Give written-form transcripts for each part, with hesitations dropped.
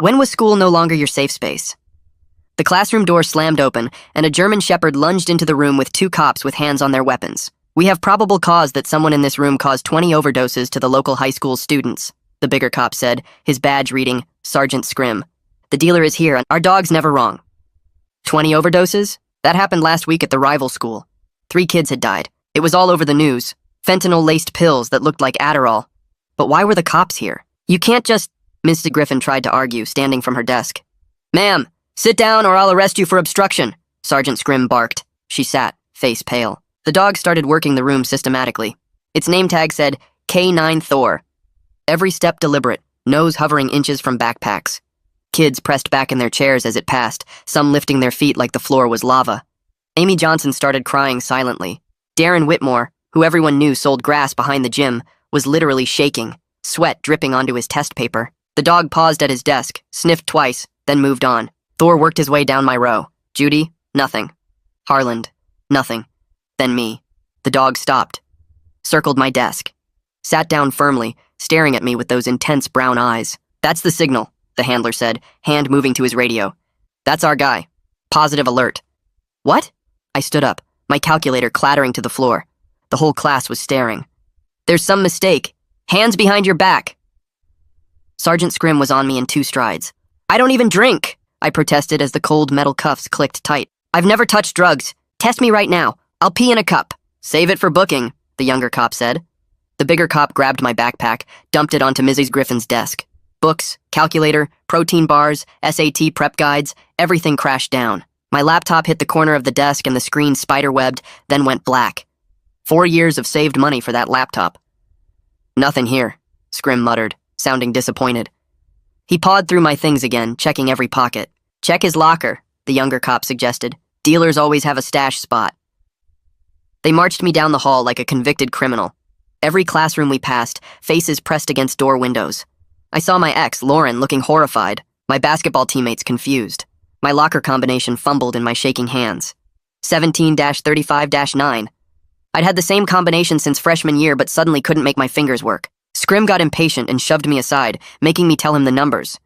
When was school no longer your safe space? The classroom door slammed open, and a German shepherd lunged into the room with two cops with hands on their weapons. "We have probable cause that someone in this room caused 20 overdoses to the local high school students," the bigger cop said, his badge reading Sergeant Scrim. "The dealer is here, and our dog's never wrong." 20 overdoses? That happened last week at the rival school. 3 kids had died. It was all over the news. Fentanyl-laced pills that looked like Adderall. But why were the cops here? "You can't just—" Mrs. Griffin tried to argue, standing from her desk. "Ma'am, sit down or I'll arrest you for obstruction," Sergeant Scrim barked. She sat, face pale. The dog started working the room systematically. Its name tag said, K-9 Thor. Every step deliberate, nose hovering inches from backpacks. Kids pressed back in their chairs as it passed, some lifting their feet like the floor was lava. Amy Johnson started crying silently. Darren Whitmore, who everyone knew sold grass behind the gym, was literally shaking, sweat dripping onto his test paper. The dog paused at his desk, sniffed twice, then moved on. Thor worked his way down my row. Judy, nothing. Harland, nothing. Then me. The dog stopped, circled my desk, sat down firmly, staring at me with those intense brown eyes. "That's the signal," the handler said, hand moving to his radio. "That's our guy. Positive alert." "What?" I stood up, my calculator clattering to the floor. The whole class was staring. "There's some mistake. Hands behind your back." Sergeant Scrim was on me in 2 strides. "I don't even drink," I protested as the cold metal cuffs clicked tight. "I've never touched drugs. Test me right now. I'll pee in a cup." "Save it for booking," the younger cop said. The bigger cop grabbed my backpack, dumped it onto Mrs. Griffin's desk. Books, calculator, protein bars, SAT prep guides, everything crashed down. My laptop hit the corner of the desk and the screen spiderwebbed, then went black. 4 years of saved money for that laptop. "Nothing here," Scrim muttered, sounding disappointed. He pawed through my things again, checking every pocket. "Check his locker," the younger cop suggested. "Dealers always have a stash spot." They marched me down the hall like a convicted criminal. Every classroom we passed, faces pressed against door windows. I saw my ex, Lauren, looking horrified, my basketball teammates confused. My locker combination fumbled in my shaking hands. 17-35-9. I'd had the same combination since freshman year, but suddenly couldn't make my fingers work. Scrim got impatient and shoved me aside, making me tell him the numbers.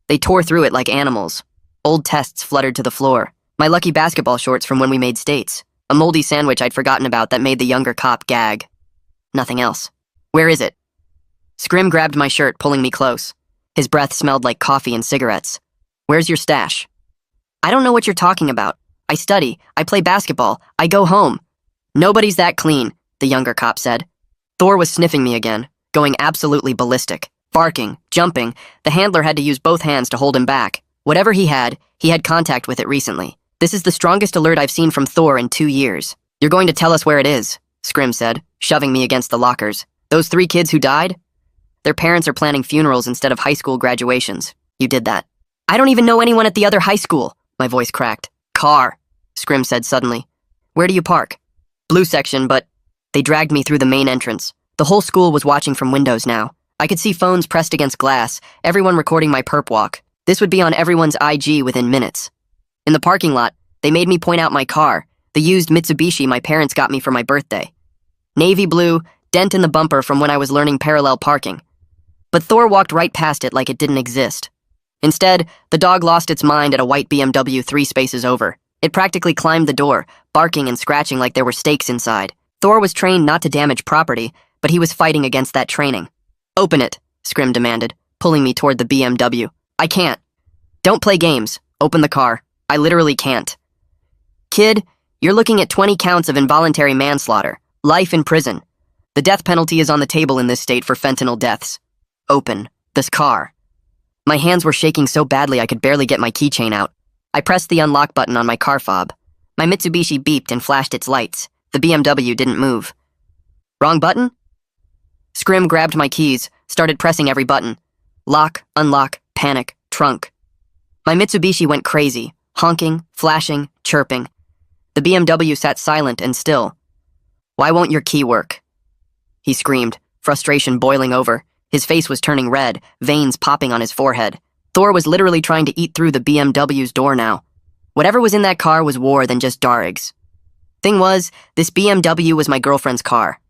They tore through it like animals. Old tests fluttered to the floor. My lucky basketball shorts from when we made states. A moldy sandwich I'd forgotten about that made the younger cop gag. Nothing else. "Where is it?" Scrim grabbed my shirt, pulling me close. His breath smelled like coffee and cigarettes. "Where's your stash?" "I don't know what you're talking about. I study, I play basketball, I go home." "Nobody's that clean," the younger cop said. Thor was sniffing me again, going absolutely ballistic. Barking, jumping, the handler had to use both hands to hold him back. Whatever he had contact with it recently. "This is the strongest alert I've seen from Thor in 2 years. You're going to tell us where it is," Scrim said, shoving me against the lockers. "Those 3 kids who died? Their parents are planning funerals instead of high school graduations. You did that." "I don't even know anyone at the other high school," my voice cracked. "Car," Scrim said suddenly. "Where do you park?" "Blue section, but..." They dragged me through the main entrance. The whole school was watching from windows now. I could see phones pressed against glass, everyone recording my perp walk. This would be on everyone's IG within minutes. In the parking lot, they made me point out my car, the used Mitsubishi my parents got me for my birthday. Navy blue, dent in the bumper from when I was learning parallel parking. But Thor walked right past it like it didn't exist. Instead, the dog lost its mind at a white BMW 3 spaces over. It practically climbed the door, barking and scratching like there were stakes inside. Thor was trained not to damage property, but he was fighting against that training. "Open it," Scrim demanded, pulling me toward the BMW. "I can't." "Don't play games. Open the car. I literally can't." "Kid, you're looking at 20 counts of involuntary manslaughter. Life in prison. The death penalty is on the table in this state for fentanyl deaths. Open this car." My hands were shaking so badly I could barely get my keychain out. I pressed the unlock button on my car fob. My Mitsubishi beeped and flashed its lights. The BMW didn't move. "Wrong button?" Scrim grabbed my keys, started pressing every button. Lock, unlock, panic, trunk. My Mitsubishi went crazy, honking, flashing, chirping. The BMW sat silent and still. "Why won't your key work?" He screamed, frustration boiling over. His face was turning red, veins popping on his forehead. Thor was literally trying to eat through the BMW's door now. Whatever was in that car was more than just Darig's. Thing was, this BMW was my girlfriend's car.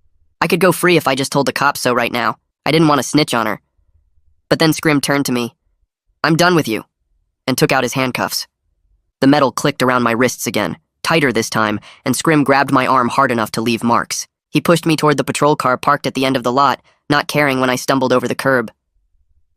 I could go free if I just told the cops so right now. I didn't want to snitch on her. But then Scrim turned to me. I'm done with you, and took out his handcuffs. The metal clicked around my wrists again, tighter this time, and Scrim grabbed my arm hard enough to leave marks. He pushed me toward the patrol car parked at the end of the lot, not caring when I stumbled over the curb.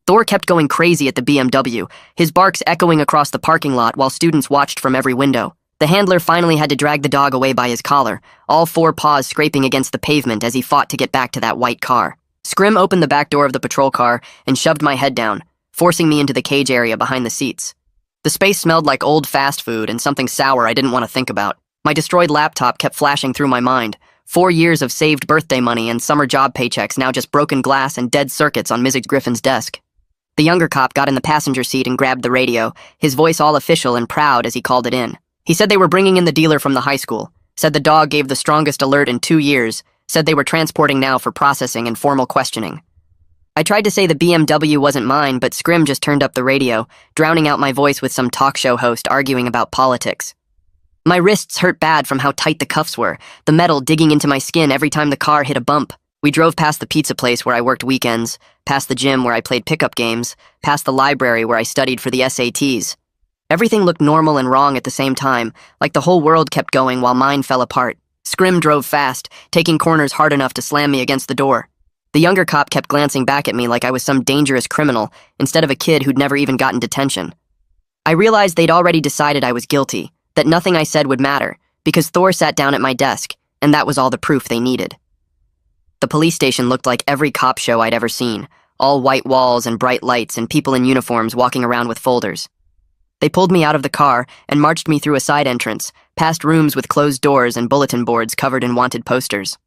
Thor kept going crazy at the BMW, his barks echoing across the parking lot while students watched from every window. The handler finally had to drag the dog away by his collar, all four paws scraping against the pavement as he fought to get back to that white car. Scrim opened the back door of the patrol car and shoved my head down, forcing me into the cage area behind the seats. The space smelled like old fast food and something sour I didn't want to think about. My destroyed laptop kept flashing through my mind. 4 years of saved birthday money and summer job paychecks, now just broken glass and dead circuits on Mrs. Griffin's desk. The younger cop got in the passenger seat and grabbed the radio, his voice all official and proud as he called it in. He said they were bringing in the dealer from the high school, said the dog gave the strongest alert in 2 years, said they were transporting now for processing and formal questioning. I tried to say the BMW wasn't mine, but Scrim just turned up the radio, drowning out my voice with some talk show host arguing about politics. My wrists hurt bad from how tight the cuffs were, the metal digging into my skin every time the car hit a bump. We drove past the pizza place where I worked weekends, past the gym where I played pickup games, past the library where I studied for the SATs. Everything looked normal and wrong at the same time, like the whole world kept going while mine fell apart. Scrim drove fast, taking corners hard enough to slam me against the door. The younger cop kept glancing back at me like I was some dangerous criminal, instead of a kid who'd never even gotten detention. I realized they'd already decided I was guilty, that nothing I said would matter, because Thor sat down at my desk, and that was all the proof they needed. The police station looked like every cop show I'd ever seen, all white walls and bright lights and people in uniforms walking around with folders. They pulled me out of the car and marched me through a side entrance, past rooms with closed doors and bulletin boards covered in wanted posters.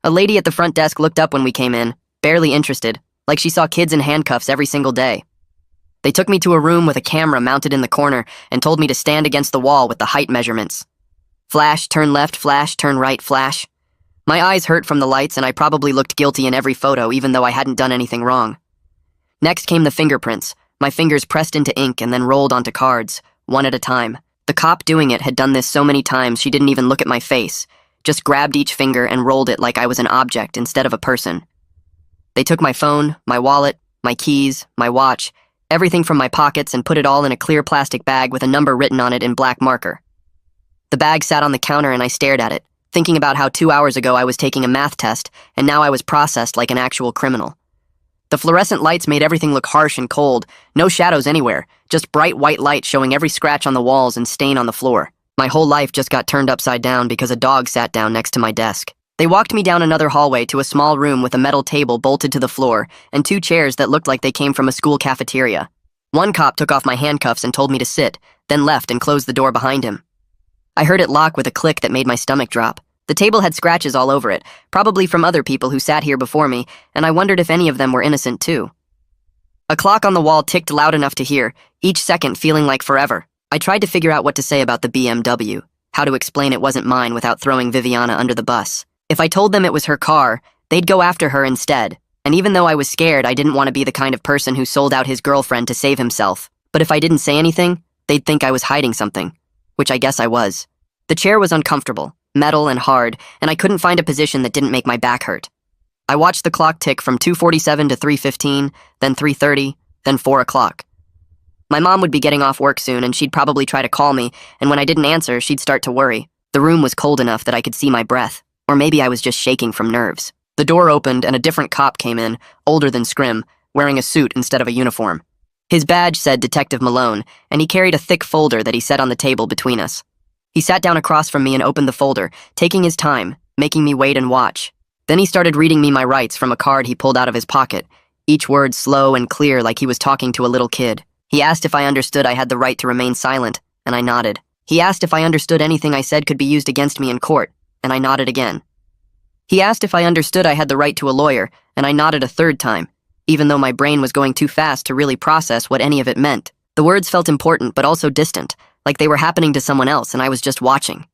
A lady at the front desk looked up when we came in, barely interested, like she saw kids in handcuffs every single day. They took me to a room with a camera mounted in the corner and told me to stand against the wall with the height measurements. Flash, turn left, flash, turn right, flash. My eyes hurt from the lights and I probably looked guilty in every photo even though I hadn't done anything wrong. Next came the fingerprints, my fingers pressed into ink and then rolled onto cards, one at a time. The cop doing it had done this so many times she didn't even look at my face, just grabbed each finger and rolled it like I was an object instead of a person. They took my phone, my wallet, my keys, my watch, everything from my pockets and put it all in a clear plastic bag with a number written on it in black marker. The bag sat on the counter and I stared at it, thinking about how 2 hours ago I was taking a math test and now I was processed like an actual criminal. The fluorescent lights made everything look harsh and cold, no shadows anywhere, just bright white light showing every scratch on the walls and stain on the floor. My whole life just got turned upside down because a dog sat down next to my desk. They walked me down another hallway to a small room with a metal table bolted to the floor and 2 chairs that looked like they came from a school cafeteria. One cop took off my handcuffs and told me to sit, then left and closed the door behind him. I heard it lock with a click that made my stomach drop. The table had scratches all over it, probably from other people who sat here before me, and I wondered if any of them were innocent too. A clock on the wall ticked loud enough to hear, each second feeling like forever. I tried to figure out what to say about the BMW, how to explain it wasn't mine without throwing Viviana under the bus. If I told them it was her car, they'd go after her instead, and even though I was scared, I didn't want to be the kind of person who sold out his girlfriend to save himself. But if I didn't say anything, they'd think I was hiding something, which I guess I was. The chair was uncomfortable, metal and hard, and I couldn't find a position that didn't make my back hurt. I watched the clock tick from 2:47 to 3:15, then 3:30, then 4 o'clock. My mom would be getting off work soon, and she'd probably try to call me, and when I didn't answer, she'd start to worry. The room was cold enough that I could see my breath, or maybe I was just shaking from nerves. The door opened, and a different cop came in, older than Scrim, wearing a suit instead of a uniform. His badge said Detective Malone, and he carried a thick folder that he set on the table between us. He sat down across from me and opened the folder, taking his time, making me wait and watch. Then he started reading me my rights from a card he pulled out of his pocket, each word slow and clear like he was talking to a little kid. He asked if I understood I had the right to remain silent, and I nodded. He asked if I understood anything I said could be used against me in court, and I nodded again. He asked if I understood I had the right to a lawyer, and I nodded a third time, even though my brain was going too fast to really process what any of it meant. The words felt important but also distant, like they were happening to someone else and I was just watching.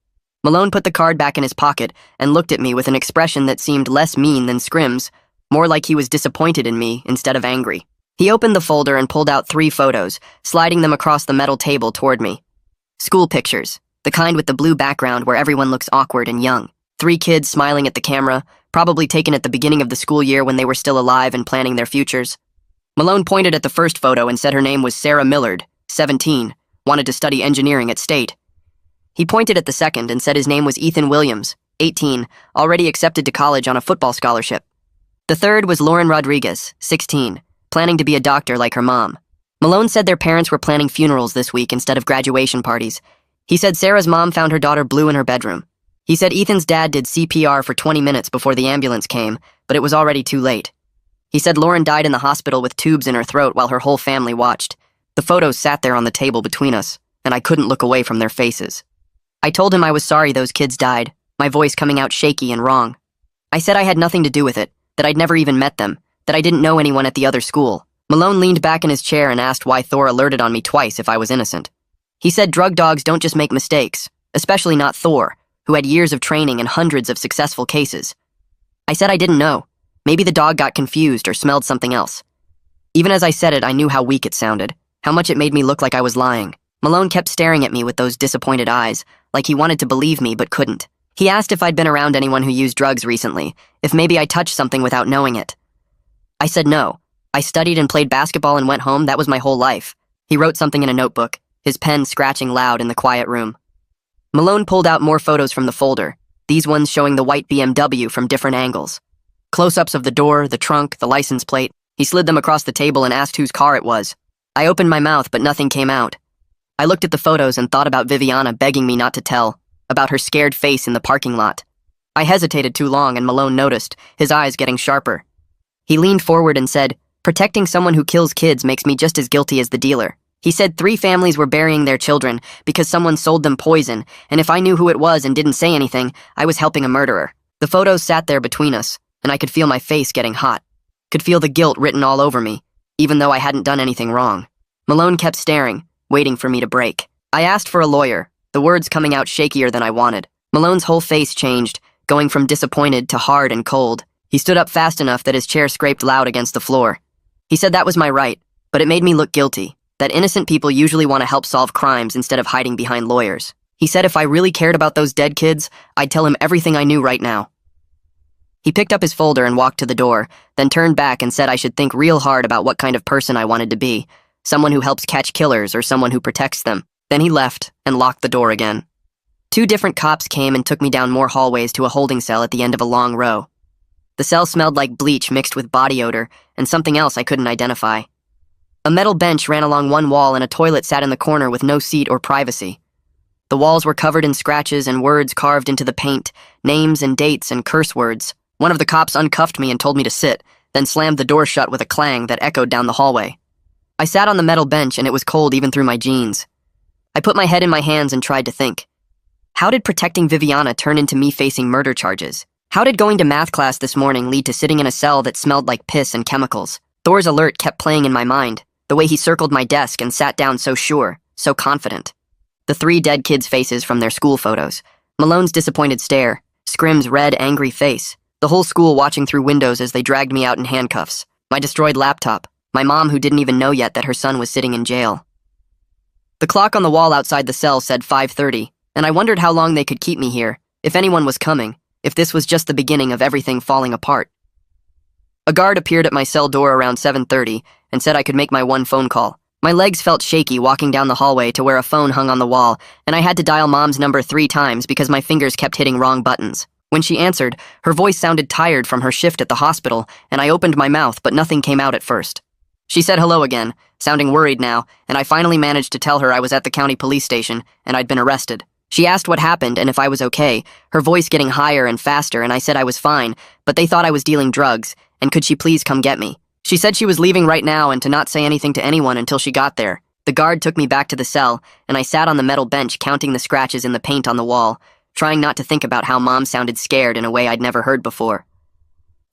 Malone put the card back in his pocket and looked at me with an expression that seemed less mean than Scrim's, more like he was disappointed in me instead of angry. He opened the folder and pulled out 3 photos, sliding them across the metal table toward me. School pictures, the kind with the blue background where everyone looks awkward and young. 3 kids smiling at the camera, probably taken at the beginning of the school year when they were still alive and planning their futures. Malone pointed at the first photo and said her name was Sarah Millard, 17, wanted to study engineering at State. He pointed at the second and said his name was Ethan Williams, 18, already accepted to college on a football scholarship. The third was Lauren Rodriguez, 16, planning to be a doctor like her mom. Malone said their parents were planning funerals this week instead of graduation parties. He said Sarah's mom found her daughter blue in her bedroom. He said Ethan's dad did CPR for 20 minutes before the ambulance came, but it was already too late. He said Lauren died in the hospital with tubes in her throat while her whole family watched. The photos sat there on the table between us, and I couldn't look away from their faces. I told him I was sorry those kids died, my voice coming out shaky and wrong. I said I had nothing to do with it, that I'd never even met them, that I didn't know anyone at the other school. Malone leaned back in his chair and asked why Thor alerted on me twice if I was innocent. He said drug dogs don't just make mistakes, especially not Thor, who had years of training and hundreds of successful cases. I said I didn't know. Maybe the dog got confused or smelled something else. Even as I said it, I knew how weak it sounded, how much it made me look like I was lying. Malone kept staring at me with those disappointed eyes, like he wanted to believe me but couldn't. He asked if I'd been around anyone who used drugs recently, if maybe I touched something without knowing it. I said no. I studied and played basketball and went home, that was my whole life. He wrote something in a notebook, his pen scratching loud in the quiet room. Malone pulled out more photos from the folder, these ones showing the white BMW from different angles. Close-ups of the door, the trunk, the license plate. He slid them across the table and asked whose car it was. I opened my mouth, but nothing came out. I looked at the photos and thought about Viviana begging me not to tell, about her scared face in the parking lot. I hesitated too long and Malone noticed, his eyes getting sharper. He leaned forward and said, "Protecting someone who kills kids makes me just as guilty as the dealer." He said 3 families were burying their children because someone sold them poison, and if I knew who it was and didn't say anything, I was helping a murderer. The photos sat there between us, and I could feel my face getting hot. Could feel the guilt written all over me, even though I hadn't done anything wrong. Malone kept staring, waiting for me to break. I asked for a lawyer, the words coming out shakier than I wanted. Malone's whole face changed, going from disappointed to hard and cold. He stood up fast enough that his chair scraped loud against the floor. He said that was my right, but it made me look guilty, that innocent people usually want to help solve crimes instead of hiding behind lawyers. He said if I really cared about those dead kids, I'd tell him everything I knew right now. He picked up his folder and walked to the door, then turned back and said I should think real hard about what kind of person I wanted to be, someone who helps catch killers or someone who protects them. Then he left and locked the door again. 2 different cops came and took me down more hallways to a holding cell at the end of a long row. The cell smelled like bleach mixed with body odor and something else I couldn't identify. A metal bench ran along one wall and a toilet sat in the corner with no seat or privacy. The walls were covered in scratches and words carved into the paint, names and dates and curse words. One of the cops uncuffed me and told me to sit, then slammed the door shut with a clang that echoed down the hallway. I sat on the metal bench and it was cold even through my jeans. I put my head in my hands and tried to think. How did protecting Viviana turn into me facing murder charges? How did going to math class this morning lead to sitting in a cell that smelled like piss and chemicals? Thor's alert kept playing in my mind, the way he circled my desk and sat down so sure, so confident. The 3 dead kids' faces from their school photos. Malone's disappointed stare, Scrim's red, angry face, the whole school watching through windows as they dragged me out in handcuffs, my destroyed laptop, my mom who didn't even know yet that her son was sitting in jail. The clock on the wall outside the cell said 5:30, and I wondered how long they could keep me here, if anyone was coming, if this was just the beginning of everything falling apart. A guard appeared at my cell door around 7:30 and said I could make my one phone call. My legs felt shaky walking down the hallway to where a phone hung on the wall, and I had to dial Mom's number 3 times because my fingers kept hitting wrong buttons. When she answered, her voice sounded tired from her shift at the hospital, and I opened my mouth, but nothing came out at first. She said hello again, sounding worried now, and I finally managed to tell her I was at the county police station and I'd been arrested. She asked what happened and if I was okay, her voice getting higher and faster, and I said I was fine, but they thought I was dealing drugs, and could she please come get me? She said she was leaving right now and to not say anything to anyone until she got there. The guard took me back to the cell, and I sat on the metal bench counting the scratches in the paint on the wall, trying not to think about how Mom sounded scared in a way I'd never heard before.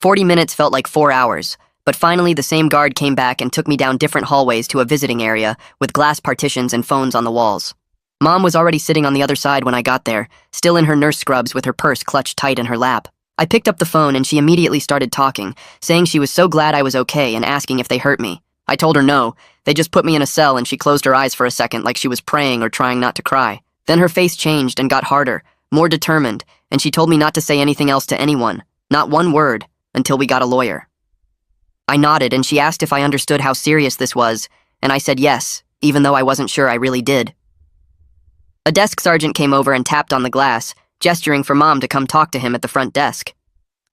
40 minutes felt like 4 hours, but finally the same guard came back and took me down different hallways to a visiting area with glass partitions and phones on the walls. Mom was already sitting on the other side when I got there, still in her nurse scrubs with her purse clutched tight in her lap. I picked up the phone and she immediately started talking, saying she was so glad I was okay and asking if they hurt me. I told her no, they just put me in a cell, and she closed her eyes for a second like she was praying or trying not to cry. Then her face changed and got harder, more determined, and she told me not to say anything else to anyone, not one word, until we got a lawyer. I nodded, and she asked if I understood how serious this was, and I said yes, even though I wasn't sure I really did. A desk sergeant came over and tapped on the glass, gesturing for Mom to come talk to him at the front desk.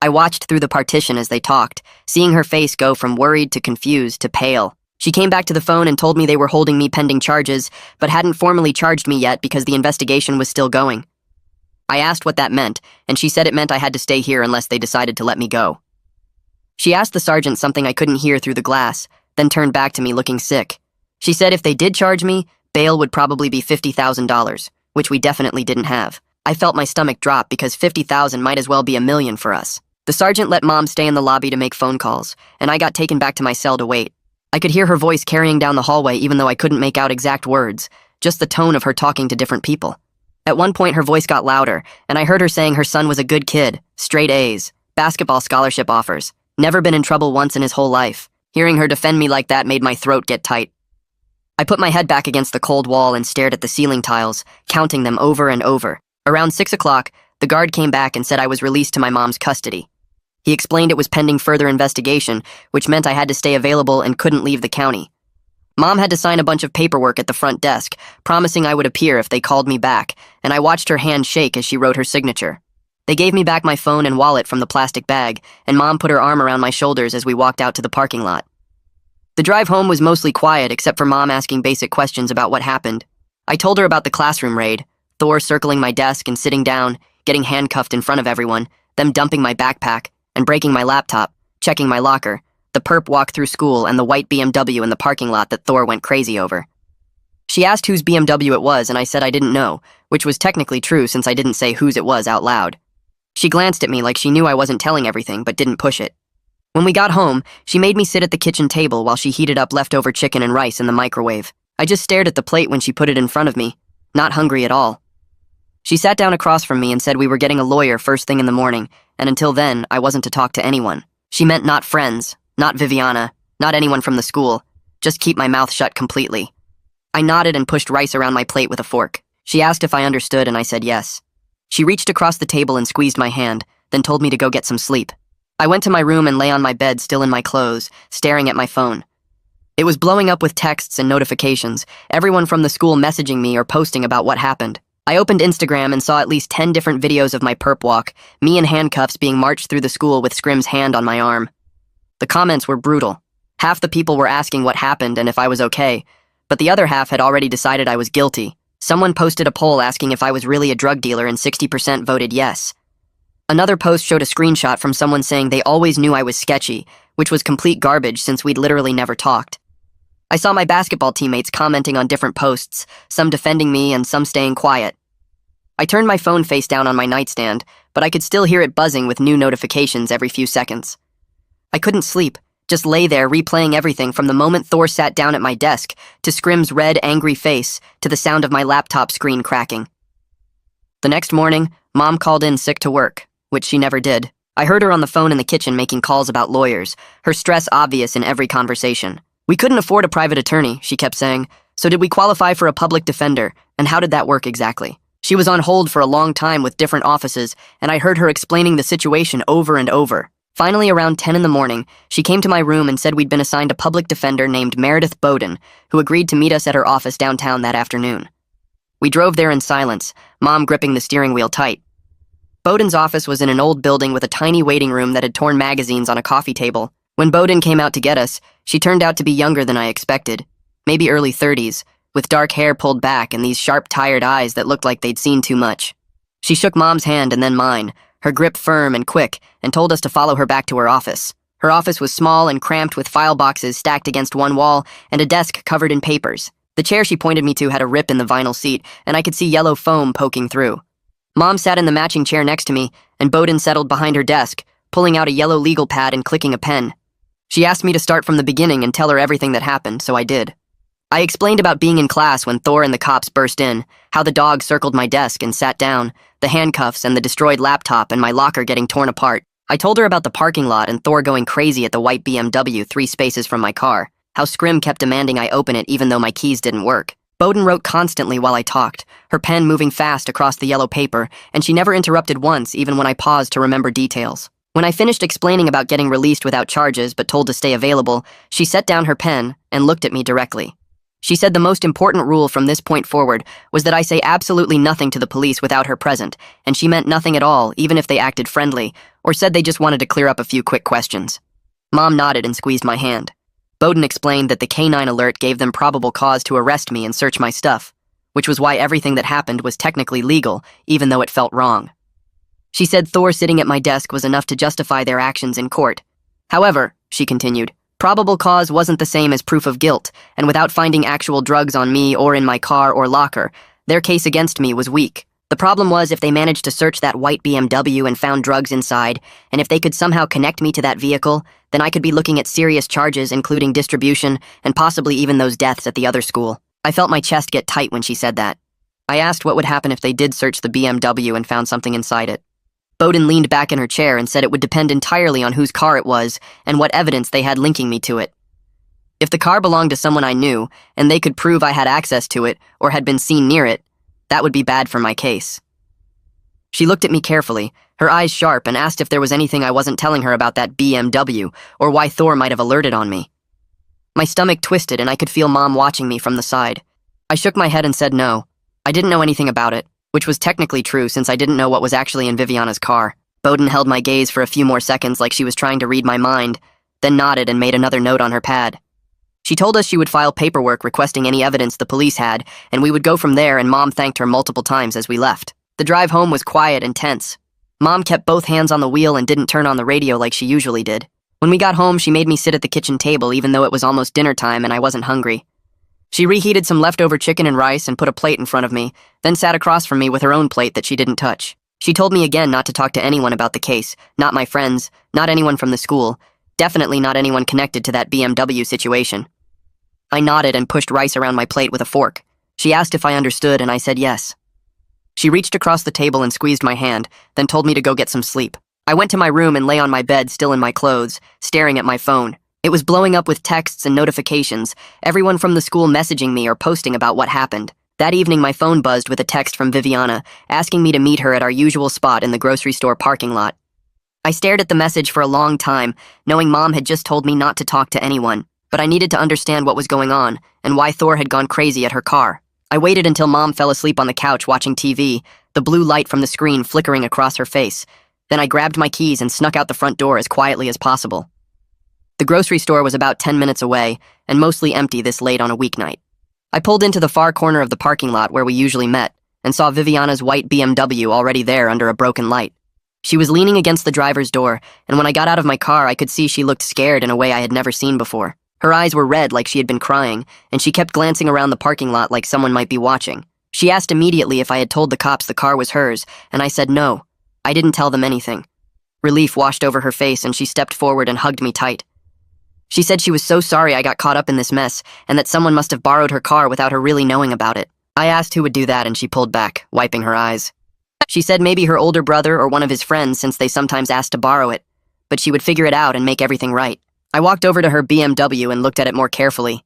I watched through the partition as they talked, seeing her face go from worried to confused to pale. She came back to the phone and told me they were holding me pending charges, but hadn't formally charged me yet because the investigation was still going. I asked what that meant, and she said it meant I had to stay here unless they decided to let me go. She asked the sergeant something I couldn't hear through the glass, then turned back to me looking sick. She said if they did charge me, bail would probably be $50,000, which we definitely didn't have. I felt my stomach drop because $50,000 might as well be $1 million for us. The sergeant let Mom stay in the lobby to make phone calls, and I got taken back to my cell to wait. I could hear her voice carrying down the hallway even though I couldn't make out exact words, just the tone of her talking to different people. At one point her voice got louder, and I heard her saying her son was a good kid, straight A's, basketball scholarship offers, never been in trouble once in his whole life. Hearing her defend me like that made my throat get tight. I put my head back against the cold wall and stared at the ceiling tiles, counting them over and over. Around 6 o'clock, the guard came back and said I was released to my mom's custody. He explained it was pending further investigation, which meant I had to stay available and couldn't leave the county. Mom had to sign a bunch of paperwork at the front desk, promising I would appear if they called me back, and I watched her hand shake as she wrote her signature. They gave me back my phone and wallet from the plastic bag, and Mom put her arm around my shoulders as we walked out to the parking lot. The drive home was mostly quiet except for Mom asking basic questions about what happened. I told her about the classroom raid, Thor circling my desk and sitting down, getting handcuffed in front of everyone, them dumping my backpack, and breaking my laptop, checking my locker, the perp walk through school, and the white BMW in the parking lot that Thor went crazy over. She asked whose BMW it was, and I said I didn't know, which was technically true since I didn't say whose it was out loud. She glanced at me like she knew I wasn't telling everything but didn't push it. When we got home, she made me sit at the kitchen table while she heated up leftover chicken and rice in the microwave. I just stared at the plate when she put it in front of me, not hungry at all. She sat down across from me and said we were getting a lawyer first thing in the morning, and until then, I wasn't to talk to anyone. She meant not friends, not Viviana, not anyone from the school. Just keep my mouth shut completely. I nodded and pushed rice around my plate with a fork. She asked if I understood, and I said yes. She reached across the table and squeezed my hand, then told me to go get some sleep. I went to my room and lay on my bed still in my clothes, staring at my phone. It was blowing up with texts and notifications, everyone from the school messaging me or posting about what happened. I opened Instagram and saw at least 10 different videos of my perp walk, me in handcuffs being marched through the school with Scrim's hand on my arm. The comments were brutal. Half the people were asking what happened and if I was okay, but the other half had already decided I was guilty. Someone posted a poll asking if I was really a drug dealer and 60% voted yes. Another post showed a screenshot from someone saying they always knew I was sketchy, which was complete garbage since we'd literally never talked. I saw my basketball teammates commenting on different posts, some defending me and some staying quiet. I turned my phone face down on my nightstand, but I could still hear it buzzing with new notifications every few seconds. I couldn't sleep, just lay there replaying everything from the moment Thor sat down at my desk, to Scrim's red, angry face, to the sound of my laptop screen cracking. The next morning, Mom called in sick to work, which she never did. I heard her on the phone in the kitchen making calls about lawyers, her stress obvious in every conversation. We couldn't afford a private attorney, she kept saying, so did we qualify for a public defender, and how did that work exactly? She was on hold for a long time with different offices, and I heard her explaining the situation over and over. Finally, around 10 in the morning, she came to my room and said we'd been assigned a public defender named Meredith Bowden, who agreed to meet us at her office downtown that afternoon. We drove there in silence, Mom gripping the steering wheel tight. Bowden's office was in an old building with a tiny waiting room that had torn magazines on a coffee table. When Bowden came out to get us, she turned out to be younger than I expected, maybe early 30s, with dark hair pulled back and these sharp, tired eyes that looked like they'd seen too much. She shook Mom's hand and then mine, her grip firm and quick, and told us to follow her back to her office. Her office was small and cramped with file boxes stacked against one wall and a desk covered in papers. The chair she pointed me to had a rip in the vinyl seat, and I could see yellow foam poking through. Mom sat in the matching chair next to me, and Bowden settled behind her desk, pulling out a yellow legal pad and clicking a pen. She asked me to start from the beginning and tell her everything that happened, so I did. I explained about being in class when Thor and the cops burst in, how the dog circled my desk and sat down, the handcuffs and the destroyed laptop and my locker getting torn apart. I told her about the parking lot and Thor going crazy at the white BMW 3 spaces from my car, how Scrim kept demanding I open it even though my keys didn't work. Bowden wrote constantly while I talked, her pen moving fast across the yellow paper, and she never interrupted once even when I paused to remember details. When I finished explaining about getting released without charges but told to stay available, she set down her pen and looked at me directly. She said the most important rule from this point forward was that I say absolutely nothing to the police without her present, and she meant nothing at all, even if they acted friendly, or said they just wanted to clear up a few quick questions. Mom nodded and squeezed my hand. Bowden explained that the K-9 alert gave them probable cause to arrest me and search my stuff, which was why everything that happened was technically legal, even though it felt wrong. She said Thor sitting at my desk was enough to justify their actions in court. However, she continued, probable cause wasn't the same as proof of guilt, and without finding actual drugs on me or in my car or locker, their case against me was weak. The problem was if they managed to search that white BMW and found drugs inside, and if they could somehow connect me to that vehicle, then I could be looking at serious charges including distribution and possibly even those deaths at the other school. I felt my chest get tight when she said that. I asked what would happen if they did search the BMW and found something inside it. Bowden leaned back in her chair and said it would depend entirely on whose car it was and what evidence they had linking me to it. If the car belonged to someone I knew, and they could prove I had access to it or had been seen near it, that would be bad for my case. She looked at me carefully, her eyes sharp, and asked if there was anything I wasn't telling her about that BMW or why Thor might have alerted on me. My stomach twisted and I could feel Mom watching me from the side. I shook my head and said no. I didn't know anything about it, which was technically true since I didn't know what was actually in Viviana's car. Bowden held my gaze for a few more seconds like she was trying to read my mind, then nodded and made another note on her pad. She told us she would file paperwork requesting any evidence the police had, and we would go from there, and Mom thanked her multiple times as we left. The drive home was quiet and tense. Mom kept both hands on the wheel and didn't turn on the radio like she usually did. When we got home, she made me sit at the kitchen table even though it was almost dinner time and I wasn't hungry. She reheated some leftover chicken and rice and put a plate in front of me, then sat across from me with her own plate that she didn't touch. She told me again not to talk to anyone about the case, not my friends, not anyone from the school, definitely not anyone connected to that BMW situation. I nodded and pushed rice around my plate with a fork. She asked if I understood and I said yes. She reached across the table and squeezed my hand, then told me to go get some sleep. I went to my room and lay on my bed still in my clothes, staring at my phone. It was blowing up with texts and notifications, everyone from the school messaging me or posting about what happened. That evening my phone buzzed with a text from Viviana, asking me to meet her at our usual spot in the grocery store parking lot. I stared at the message for a long time, knowing Mom had just told me not to talk to anyone, but I needed to understand what was going on, and why Thor had gone crazy at her car. I waited until Mom fell asleep on the couch watching TV, the blue light from the screen flickering across her face. Then I grabbed my keys and snuck out the front door as quietly as possible. The grocery store was about 10 minutes away, and mostly empty this late on a weeknight. I pulled into the far corner of the parking lot where we usually met, and saw Viviana's white BMW already there under a broken light. She was leaning against the driver's door, and when I got out of my car I could see she looked scared in a way I had never seen before. Her eyes were red like she had been crying, and she kept glancing around the parking lot like someone might be watching. She asked immediately if I had told the cops the car was hers, and I said no. I didn't tell them anything. Relief washed over her face and she stepped forward and hugged me tight. She said she was so sorry I got caught up in this mess, and that someone must have borrowed her car without her really knowing about it. I asked who would do that and she pulled back, wiping her eyes. She said maybe her older brother or one of his friends since they sometimes asked to borrow it, but she would figure it out and make everything right. I walked over to her BMW and looked at it more carefully.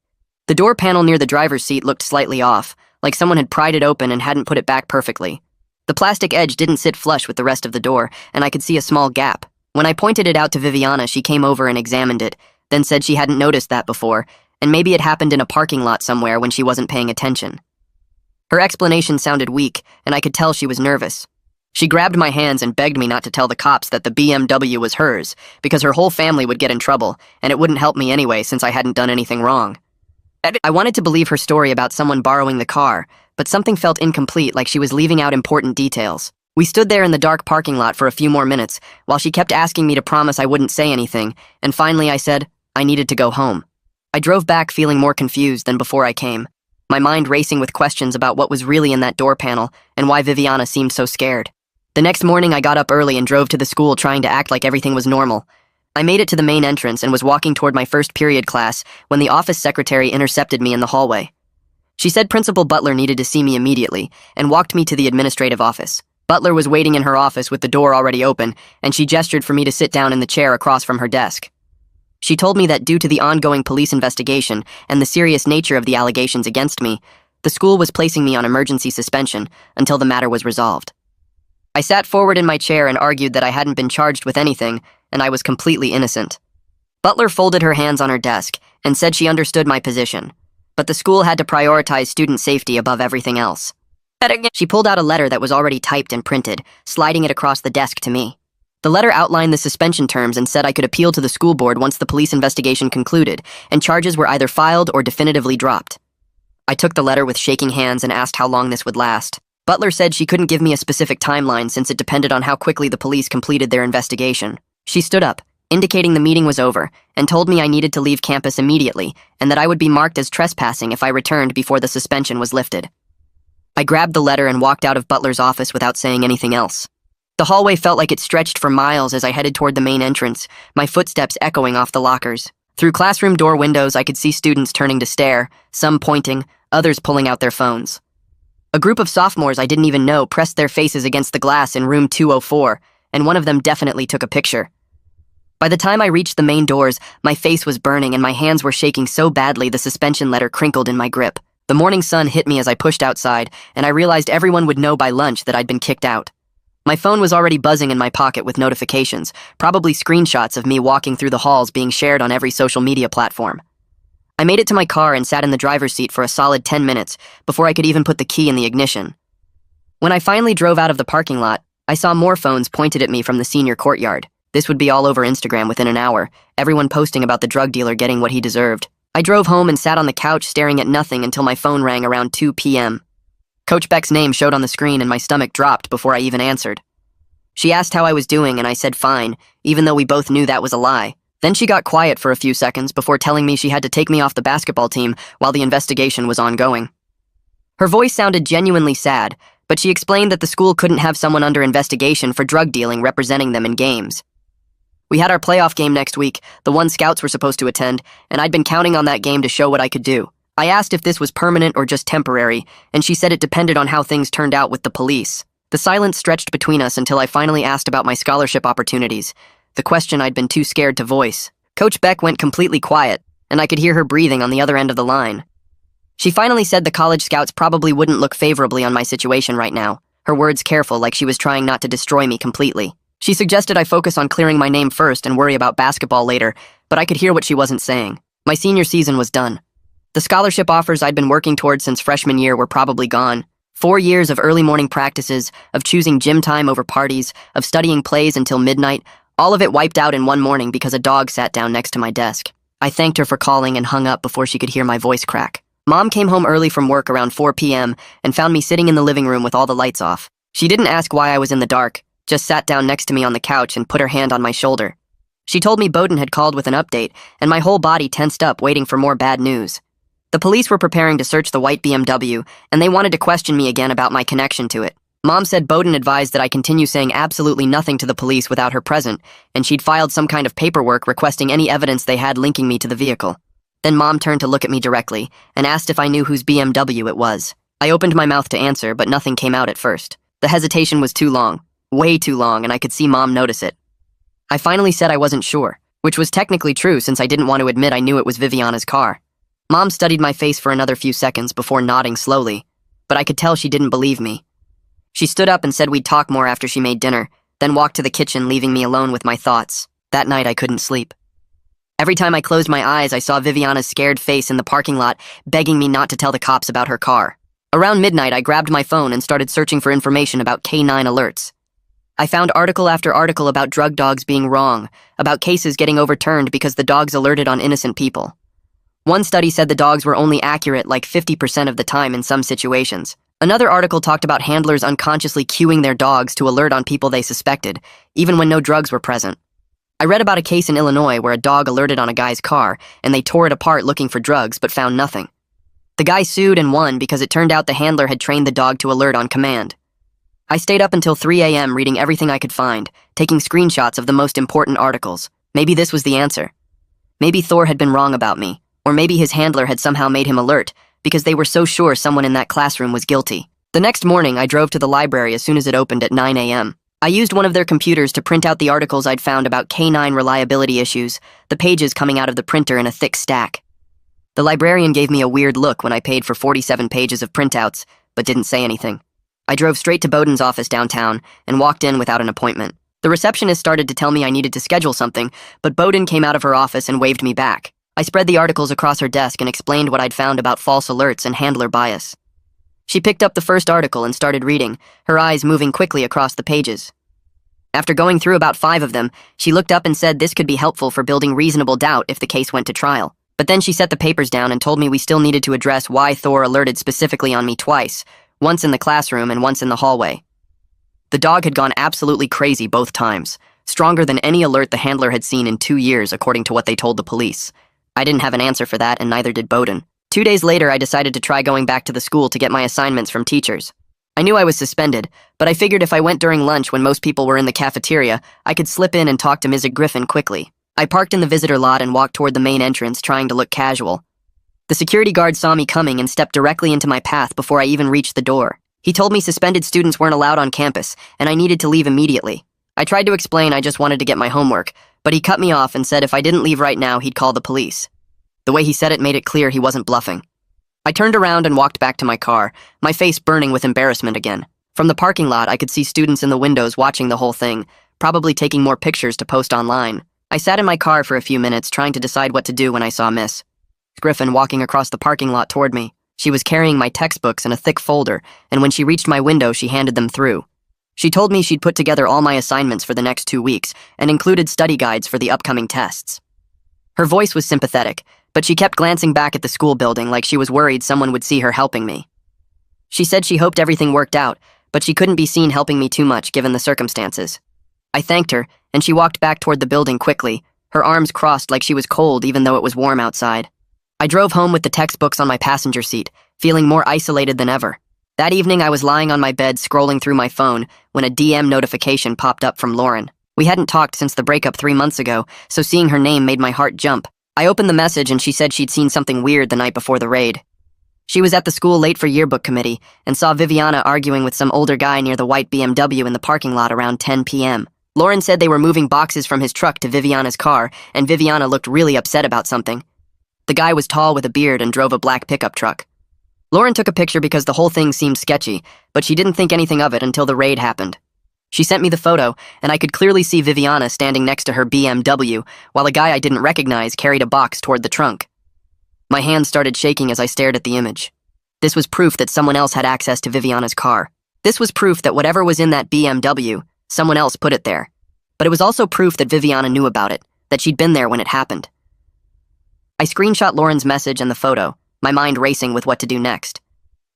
The door panel near the driver's seat looked slightly off, like someone had pried it open and hadn't put it back perfectly. The plastic edge didn't sit flush with the rest of the door, and I could see a small gap. When I pointed it out to Viviana, she came over and examined it, then said she hadn't noticed that before, and maybe it happened in a parking lot somewhere when she wasn't paying attention. Her explanation sounded weak, and I could tell she was nervous. She grabbed my hands and begged me not to tell the cops that the BMW was hers, because her whole family would get in trouble, and it wouldn't help me anyway since I hadn't done anything wrong. I wanted to believe her story about someone borrowing the car, but something felt incomplete, like she was leaving out important details. We stood there in the dark parking lot for a few more minutes, while she kept asking me to promise I wouldn't say anything, and finally I said I needed to go home. I drove back feeling more confused than before I came, my mind racing with questions about what was really in that door panel and why Viviana seemed so scared. The next morning I got up early and drove to the school trying to act like everything was normal. I made it to the main entrance and was walking toward my first period class when the office secretary intercepted me in the hallway. She said Principal Butler needed to see me immediately and walked me to the administrative office. Butler was waiting in her office with the door already open, and she gestured for me to sit down in the chair across from her desk. She told me that due to the ongoing police investigation and the serious nature of the allegations against me, the school was placing me on emergency suspension until the matter was resolved. I sat forward in my chair and argued that I hadn't been charged with anything, and I was completely innocent. Butler folded her hands on her desk and said she understood my position, but the school had to prioritize student safety above everything else. She pulled out a letter that was already typed and printed, sliding it across the desk to me. The letter outlined the suspension terms and said I could appeal to the school board once the police investigation concluded, and charges were either filed or definitively dropped. I took the letter with shaking hands and asked how long this would last. Butler said she couldn't give me a specific timeline since it depended on how quickly the police completed their investigation. She stood up, indicating the meeting was over, and told me I needed to leave campus immediately and that I would be marked as trespassing if I returned before the suspension was lifted. I grabbed the letter and walked out of Butler's office without saying anything else. The hallway felt like it stretched for miles as I headed toward the main entrance, my footsteps echoing off the lockers. Through classroom door windows, I could see students turning to stare, some pointing, others pulling out their phones. A group of sophomores I didn't even know pressed their faces against the glass in room 204, and one of them definitely took a picture. By the time I reached the main doors, my face was burning and my hands were shaking so badly the suspension letter crinkled in my grip. The morning sun hit me as I pushed outside, and I realized everyone would know by lunch that I'd been kicked out. My phone was already buzzing in my pocket with notifications, probably screenshots of me walking through the halls being shared on every social media platform. I made it to my car and sat in the driver's seat for a solid 10 minutes before I could even put the key in the ignition. When I finally drove out of the parking lot, I saw more phones pointed at me from the senior courtyard. This would be all over Instagram within an hour, everyone posting about the drug dealer getting what he deserved. I drove home and sat on the couch staring at nothing until my phone rang around 2 p.m. Coach Beck's name showed on the screen and my stomach dropped before I even answered. She asked how I was doing and I said fine, even though we both knew that was a lie. Then she got quiet for a few seconds before telling me she had to take me off the basketball team while the investigation was ongoing. Her voice sounded genuinely sad, but she explained that the school couldn't have someone under investigation for drug dealing representing them in games. We had our playoff game next week, the one scouts were supposed to attend, and I'd been counting on that game to show what I could do. I asked if this was permanent or just temporary, and she said it depended on how things turned out with the police. The silence stretched between us until I finally asked about my scholarship opportunities, the question I'd been too scared to voice. Coach Beck went completely quiet, and I could hear her breathing on the other end of the line. She finally said the college scouts probably wouldn't look favorably on my situation right now, her words careful like she was trying not to destroy me completely. She suggested I focus on clearing my name first and worry about basketball later, but I could hear what she wasn't saying. My senior season was done. The scholarship offers I'd been working toward since freshman year were probably gone. 4 years of early morning practices, of choosing gym time over parties, of studying plays until midnight, all of it wiped out in one morning because a dog sat down next to my desk. I thanked her for calling and hung up before she could hear my voice crack. Mom came home early from work around 4 p.m. and found me sitting in the living room with all the lights off. She didn't ask why I was in the dark, just sat down next to me on the couch and put her hand on my shoulder. She told me Bowden had called with an update, and my whole body tensed up waiting for more bad news. The police were preparing to search the white BMW, and they wanted to question me again about my connection to it. Mom said Bowden advised that I continue saying absolutely nothing to the police without her present, and she'd filed some kind of paperwork requesting any evidence they had linking me to the vehicle. Then Mom turned to look at me directly and asked if I knew whose BMW it was. I opened my mouth to answer, but nothing came out at first. The hesitation was too long, way too long, and I could see Mom notice it. I finally said I wasn't sure, which was technically true since I didn't want to admit I knew it was Viviana's car. Mom studied my face for another few seconds before nodding slowly, but I could tell she didn't believe me. She stood up and said we'd talk more after she made dinner, then walked to the kitchen, leaving me alone with my thoughts. That night I couldn't sleep. Every time I closed my eyes, I saw Viviana's scared face in the parking lot, begging me not to tell the cops about her car. Around midnight, I grabbed my phone and started searching for information about K-9 alerts. I found article after article about drug dogs being wrong, about cases getting overturned because the dogs alerted on innocent people. One study said the dogs were only accurate like 50% of the time in some situations. Another article talked about handlers unconsciously cueing their dogs to alert on people they suspected, even when no drugs were present. I read about a case in Illinois where a dog alerted on a guy's car, and they tore it apart looking for drugs but found nothing. The guy sued and won because it turned out the handler had trained the dog to alert on command. I stayed up until 3 a.m. reading everything I could find, taking screenshots of the most important articles. Maybe this was the answer. Maybe Thor had been wrong about me, or maybe his handler had somehow made him alert because they were so sure someone in that classroom was guilty. The next morning, I drove to the library as soon as it opened at 9 a.m. I used one of their computers to print out the articles I'd found about K-9 reliability issues, the pages coming out of the printer in a thick stack. The librarian gave me a weird look when I paid for 47 pages of printouts, but didn't say anything. I drove straight to Bowden's office downtown and walked in without an appointment. The receptionist started to tell me I needed to schedule something, but Bowden came out of her office and waved me back. I spread the articles across her desk and explained what I'd found about false alerts and handler bias. She picked up the first article and started reading, her eyes moving quickly across the pages. After going through about 5 of them, she looked up and said this could be helpful for building reasonable doubt if the case went to trial. But then she set the papers down and told me we still needed to address why Thor alerted specifically on me twice, once in the classroom and once in the hallway. The dog had gone absolutely crazy both times, stronger than any alert the handler had seen in 2 years, according to what they told the police. I didn't have an answer for that, and neither did Bowden. 2 days later, I decided to try going back to the school to get my assignments from teachers. I knew I was suspended, but I figured if I went during lunch when most people were in the cafeteria, I could slip in and talk to Ms. Griffin quickly. I parked in the visitor lot and walked toward the main entrance, trying to look casual. The security guard saw me coming and stepped directly into my path before I even reached the door. He told me suspended students weren't allowed on campus, and I needed to leave immediately. I tried to explain I just wanted to get my homework, but he cut me off and said if I didn't leave right now, he'd call the police. The way he said it made it clear he wasn't bluffing. I turned around and walked back to my car, my face burning with embarrassment again. From the parking lot, I could see students in the windows watching the whole thing, probably taking more pictures to post online. I sat in my car for a few minutes, trying to decide what to do when I saw Miss Griffin walking across the parking lot toward me. She was carrying my textbooks in a thick folder, and when she reached my window, she handed them through. She told me she'd put together all my assignments for the next 2 weeks, and included study guides for the upcoming tests. Her voice was sympathetic, but she kept glancing back at the school building like she was worried someone would see her helping me. She said she hoped everything worked out, but she couldn't be seen helping me too much given the circumstances. I thanked her, and she walked back toward the building quickly, her arms crossed like she was cold even though it was warm outside. I drove home with the textbooks on my passenger seat, feeling more isolated than ever. That evening I was lying on my bed scrolling through my phone when a DM notification popped up from Lauren. We hadn't talked since the breakup 3 months ago, so seeing her name made my heart jump. I opened the message and she said she'd seen something weird the night before the raid. She was at the school late for yearbook committee and saw Viviana arguing with some older guy near the white BMW in the parking lot around 10 p.m. Lauren said they were moving boxes from his truck to Viviana's car, and Viviana looked really upset about something. The guy was tall with a beard and drove a black pickup truck. Lauren took a picture because the whole thing seemed sketchy, but she didn't think anything of it until the raid happened. She sent me the photo, and I could clearly see Viviana standing next to her BMW, while a guy I didn't recognize carried a box toward the trunk. My hands started shaking as I stared at the image. This was proof that someone else had access to Viviana's car. This was proof that whatever was in that BMW, someone else put it there. But it was also proof that Viviana knew about it, that she'd been there when it happened. I screenshot Lauren's message and the photo, my mind racing with what to do next.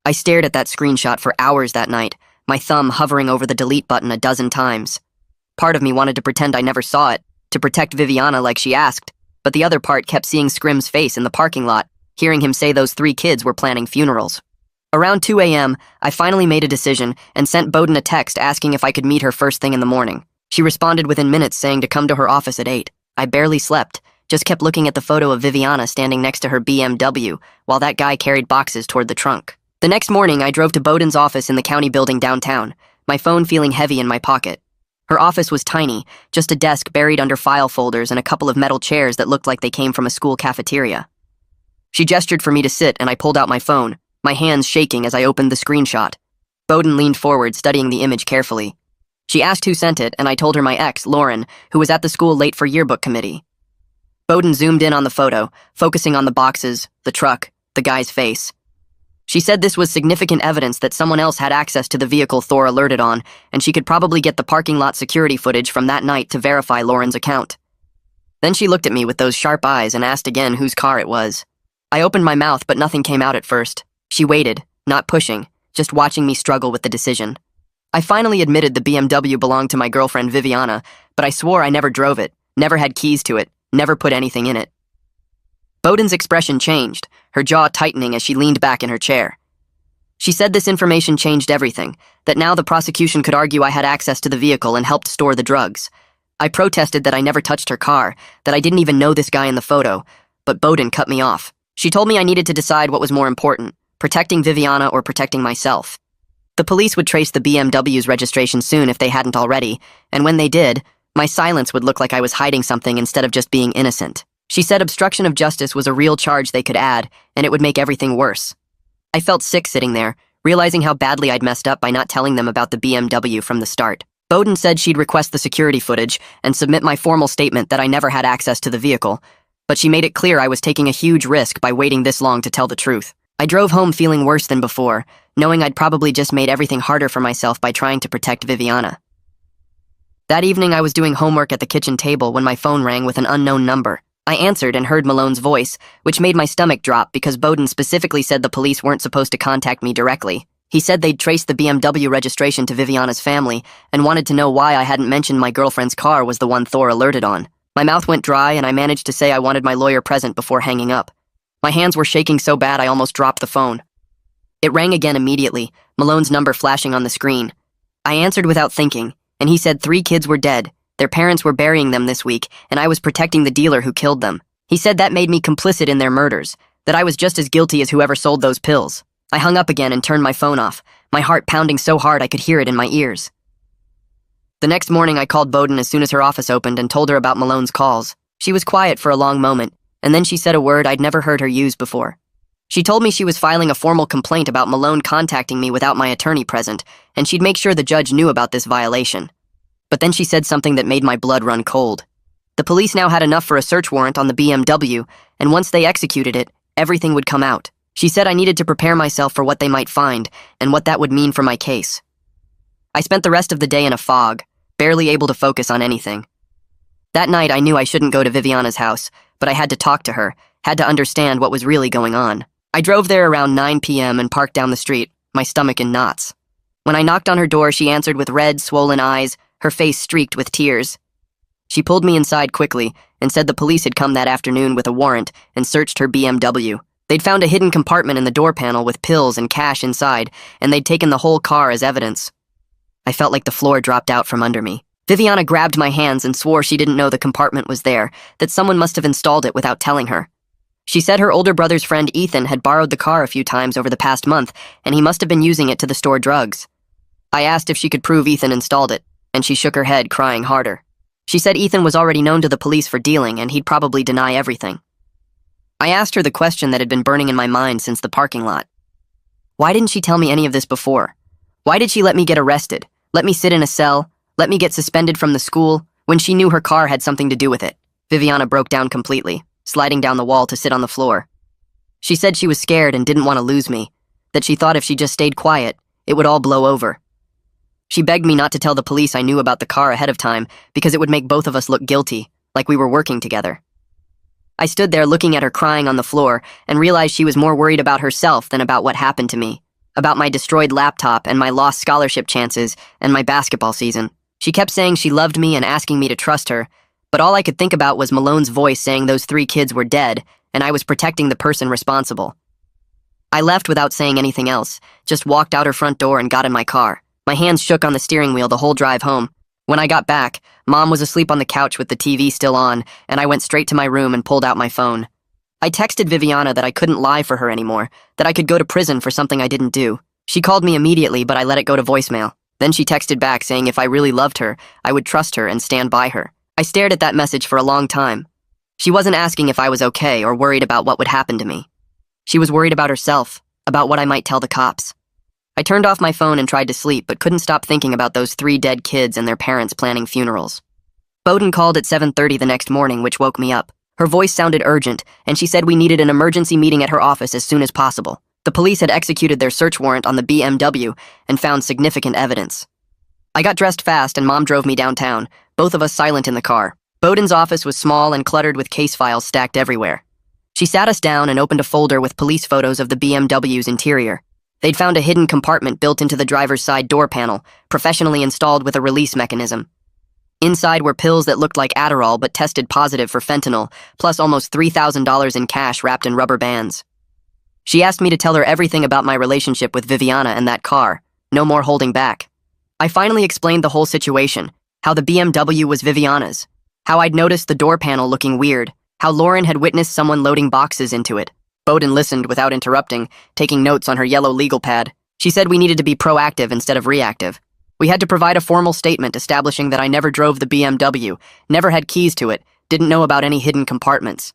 I stared at that screenshot for hours that night, my thumb hovering over the delete button a dozen times. Part of me wanted to pretend I never saw it, to protect Viviana like she asked, but the other part kept seeing Scrim's face in the parking lot, hearing him say those 3 kids were planning funerals. Around 2 a.m., I finally made a decision and sent Bowden a text asking if I could meet her first thing in the morning. She responded within minutes saying to come to her office at 8. I barely slept, just kept looking at the photo of Viviana standing next to her BMW while that guy carried boxes toward the trunk. The next morning, I drove to Bowden's office in the county building downtown, my phone feeling heavy in my pocket. Her office was tiny, just a desk buried under file folders and a couple of metal chairs that looked like they came from a school cafeteria. She gestured for me to sit, and I pulled out my phone, my hands shaking as I opened the screenshot. Bowden leaned forward, studying the image carefully. She asked who sent it, and I told her my ex, Lauren, who was at the school late for yearbook committee. Bowden zoomed in on the photo, focusing on the boxes, the truck, the guy's face. She said this was significant evidence that someone else had access to the vehicle Thor alerted on, and she could probably get the parking lot security footage from that night to verify Lauren's account. Then she looked at me with those sharp eyes and asked again whose car it was. I opened my mouth, but nothing came out at first. She waited, not pushing, just watching me struggle with the decision. I finally admitted the BMW belonged to my girlfriend Viviana, but I swore I never drove it, never had keys to it, never put anything in it. Bowden's expression changed, her jaw tightening as she leaned back in her chair. She said this information changed everything, that now the prosecution could argue I had access to the vehicle and helped store the drugs. I protested that I never touched her car, that I didn't even know this guy in the photo, but Bowden cut me off. She told me I needed to decide what was more important, protecting Viviana or protecting myself. The police would trace the BMW's registration soon if they hadn't already, and when they did, my silence would look like I was hiding something instead of just being innocent. She said obstruction of justice was a real charge they could add, and it would make everything worse. I felt sick sitting there, realizing how badly I'd messed up by not telling them about the BMW from the start. Bowden said she'd request the security footage and submit my formal statement that I never had access to the vehicle, but she made it clear I was taking a huge risk by waiting this long to tell the truth. I drove home feeling worse than before, knowing I'd probably just made everything harder for myself by trying to protect Viviana. That evening, I was doing homework at the kitchen table when my phone rang with an unknown number. I answered and heard Malone's voice, which made my stomach drop because Bowden specifically said the police weren't supposed to contact me directly. He said they'd traced the BMW registration to Viviana's family and wanted to know why I hadn't mentioned my girlfriend's car was the one Thor alerted on. My mouth went dry and I managed to say I wanted my lawyer present before hanging up. My hands were shaking so bad I almost dropped the phone. It rang again immediately, Malone's number flashing on the screen. I answered without thinking, and he said 3 kids were dead, their parents were burying them this week, and I was protecting the dealer who killed them. He said that made me complicit in their murders, that I was just as guilty as whoever sold those pills. I hung up again and turned my phone off, my heart pounding so hard I could hear it in my ears. The next morning I called Bowden as soon as her office opened and told her about Malone's calls. She was quiet for a long moment, and then she said a word I'd never heard her use before. She told me she was filing a formal complaint about Malone contacting me without my attorney present, and she'd make sure the judge knew about this violation. But then she said something that made my blood run cold. The police now had enough for a search warrant on the BMW, and once they executed it, everything would come out. She said I needed to prepare myself for what they might find, and what that would mean for my case. I spent the rest of the day in a fog, barely able to focus on anything. That night I knew I shouldn't go to Viviana's house, but I had to talk to her, had to understand what was really going on. I drove there around 9 p.m. and parked down the street, my stomach in knots. When I knocked on her door, she answered with red, swollen eyes, her face streaked with tears. She pulled me inside quickly and said the police had come that afternoon with a warrant and searched her BMW. They'd found a hidden compartment in the door panel with pills and cash inside, and they'd taken the whole car as evidence. I felt like the floor dropped out from under me. Viviana grabbed my hands and swore she didn't know the compartment was there, that someone must have installed it without telling her. She said her older brother's friend Ethan had borrowed the car a few times over the past month, and he must have been using it to store drugs. I asked if she could prove Ethan installed it, and she shook her head, crying harder. She said Ethan was already known to the police for dealing, and he'd probably deny everything. I asked her the question that had been burning in my mind since the parking lot. Why didn't she tell me any of this before? Why did she let me get arrested, let me sit in a cell, let me get suspended from the school, when she knew her car had something to do with it? Viviana broke down completely, sliding down the wall to sit on the floor. She said she was scared and didn't want to lose me, that she thought if she just stayed quiet, it would all blow over. She begged me not to tell the police I knew about the car ahead of time because it would make both of us look guilty, like we were working together. I stood there looking at her crying on the floor and realized she was more worried about herself than about what happened to me, about my destroyed laptop and my lost scholarship chances and my basketball season. She kept saying she loved me and asking me to trust her, but all I could think about was Malone's voice saying those 3 kids were dead and I was protecting the person responsible. I left without saying anything else, just walked out her front door and got in my car. My hands shook on the steering wheel the whole drive home. When I got back, Mom was asleep on the couch with the TV still on, and I went straight to my room and pulled out my phone. I texted Viviana that I couldn't lie for her anymore, that I could go to prison for something I didn't do. She called me immediately, but I let it go to voicemail. Then she texted back saying if I really loved her, I would trust her and stand by her. I stared at that message for a long time. She wasn't asking if I was okay or worried about what would happen to me. She was worried about herself, about what I might tell the cops. I turned off my phone and tried to sleep, but couldn't stop thinking about those 3 dead kids and their parents planning funerals. Bowden called at 7:30 the next morning, which woke me up. Her voice sounded urgent, and she said we needed an emergency meeting at her office as soon as possible. The police had executed their search warrant on the BMW and found significant evidence. I got dressed fast and Mom drove me downtown, both of us silent in the car. Bowden's office was small and cluttered with case files stacked everywhere. She sat us down and opened a folder with police photos of the BMW's interior. They'd found a hidden compartment built into the driver's side door panel, professionally installed with a release mechanism. Inside were pills that looked like Adderall but tested positive for fentanyl, plus almost $3,000 in cash wrapped in rubber bands. She asked me to tell her everything about my relationship with Viviana and that car, no more holding back. I finally explained the whole situation, how the BMW was Viviana's, how I'd noticed the door panel looking weird, how Lauren had witnessed someone loading boxes into it. Bowden listened without interrupting, taking notes on her yellow legal pad. She said we needed to be proactive instead of reactive. We had to provide a formal statement establishing that I never drove the BMW, never had keys to it, didn't know about any hidden compartments.